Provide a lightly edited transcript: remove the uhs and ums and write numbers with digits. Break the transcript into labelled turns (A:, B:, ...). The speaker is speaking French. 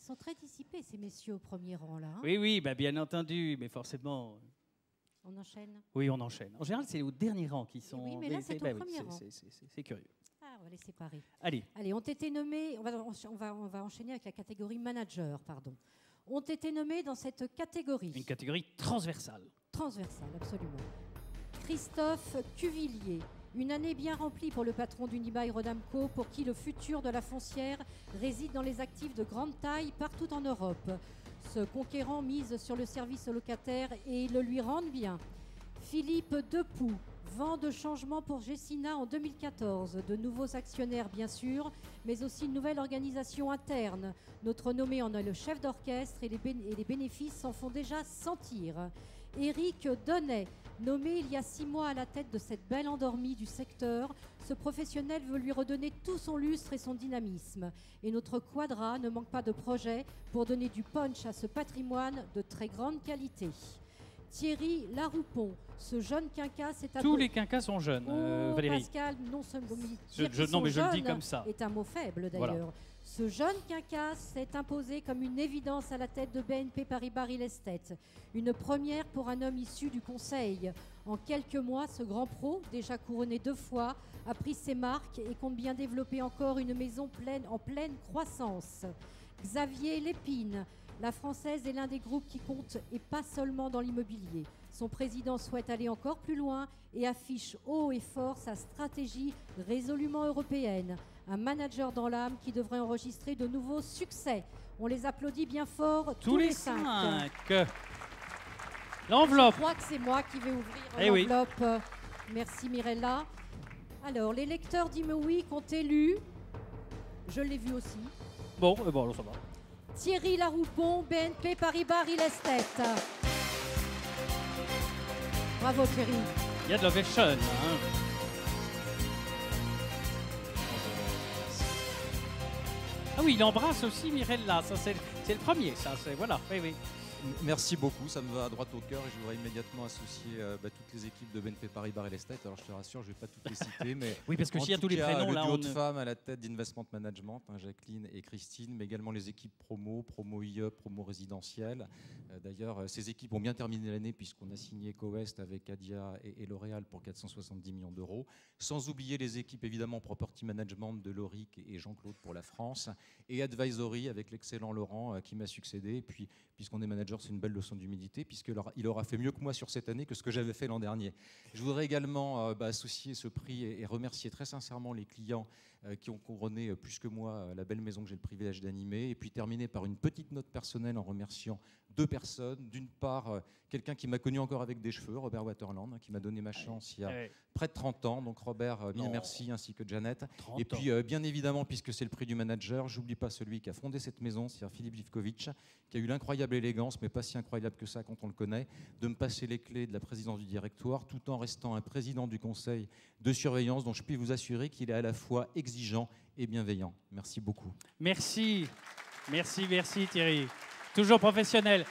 A: sont très dissipés, ces messieurs au premier rang, là. Hein.
B: Oui, oui, bah, bien entendu, mais forcément...
A: On enchaîne.
B: Oui, on enchaîne. En général, c'est au dernier rang qui sont...
A: Oui, mais là, c'est au premier rang.
B: C'est curieux.
A: Ah, on va les séparer.
B: Allez.
A: Allez, ont été nommés... On va enchaîner avec la catégorie manager, pardon. Ont été nommés dans cette catégorie.
B: Une catégorie transversale.
A: Transversale, absolument. Christophe Cuvillier. Une année bien remplie pour le patron d'Unibail Rodamco, pour qui le futur de la foncière réside dans les actifs de grande taille partout en Europe. Ce conquérant mise sur le service aux locataires et ils le lui rendent bien. Philippe Depoux, vent de changement pour Gessina en 2014. De nouveaux actionnaires, bien sûr, mais aussi une nouvelle organisation interne. Notre nommé en est le chef d'orchestre et les bénéfices s'en font déjà sentir. Éric Donnet, nommé il y a 6 mois à la tête de cette belle endormie du secteur, ce professionnel veut lui redonner tout son lustre et son dynamisme. Et notre quadra ne manque pas de projets pour donner du punch à ce patrimoine de très grande qualité. Thierry Laroupon, ce jeune quinquas est
B: Tous les quinquas sont jeunes, Valérie.
A: Pascal, non seulement
B: non, mais je le dis comme ça.
A: Est un mot faible d'ailleurs. Voilà. Ce jeune quinquas s'est imposé comme une évidence à la tête de BNP Paribas Real Estate. Une première pour un homme issu du conseil. En quelques mois, ce grand pro, déjà couronné 2 fois, a pris ses marques et compte bien développer encore une maison en pleine croissance. Xavier Lépine, la Française est l'un des groupes qui compte et pas seulement dans l'immobilier. Son président souhaite aller encore plus loin et affiche haut et fort sa stratégie résolument européenne. Un manager dans l'âme qui devrait enregistrer de nouveaux succès. On les applaudit bien fort tous les 5.
B: L'enveloppe.
A: Je crois que c'est moi qui vais ouvrir l'enveloppe. Oui. Merci Mirella. Alors, les lecteurs d'Imowick ont élu, je l'ai vu aussi.
B: Bon, alors ça va.
A: Thierry Laroupon, BNP Paribas Real Estate. Bravo Thierry.
B: Il y a de l'ovation. Hein. Ah oui, il embrasse aussi Mirella. Ça, c'est le premier. Ça, voilà. Oui, oui.
C: Merci beaucoup, ça me va à droite au cœur et je voudrais immédiatement associer toutes les équipes de BNP Paribas Real Estate. Alors je te rassure, je ne vais pas toutes les citer, mais
B: oui, parce que s'il y a tous les prénoms,
C: le duo de femmes à la tête d'Investment Management, Jacqueline et Christine, mais également les équipes promo IE, promo résidentiel. D'ailleurs, ces équipes ont bien terminé l'année puisqu'on a signé Cowest avec Adia et L'Oréal pour 470 millions d'euros. Sans oublier les équipes évidemment Property Management de Lauric et Jean-Claude pour la France et Advisory avec l'excellent Laurent qui m'a succédé. Et puis, puisqu'on est manager, c'est une belle leçon d'humilité puisqu'il aura fait mieux que moi sur cette année que ce que j'avais fait l'an dernier. Je voudrais également associer ce prix et remercier très sincèrement les clients qui ont couronné plus que moi la belle maison que j'ai le privilège d'animer. Et puis terminer par une petite note personnelle en remerciant 2 personnes. D'une part, quelqu'un qui m'a connu encore avec des cheveux, Robert Waterland, qui m'a donné ma chance il y a près de 30 ans. Donc Robert, mille merci, ainsi que Janet. Et puis bien évidemment, puisque c'est le prix du manager, j'oublie pas celui qui a fondé cette maison, c'est Philippe Livkovic, qui a eu l'incroyable élégance, mais pas si incroyable que ça quand on le connaît, de me passer les clés de la présidence du directoire, tout en restant un président du conseil de surveillance dont je puis vous assurer qu'il est à la fois exigeant et bienveillant. Merci beaucoup.
B: Merci Thierry. Toujours professionnel.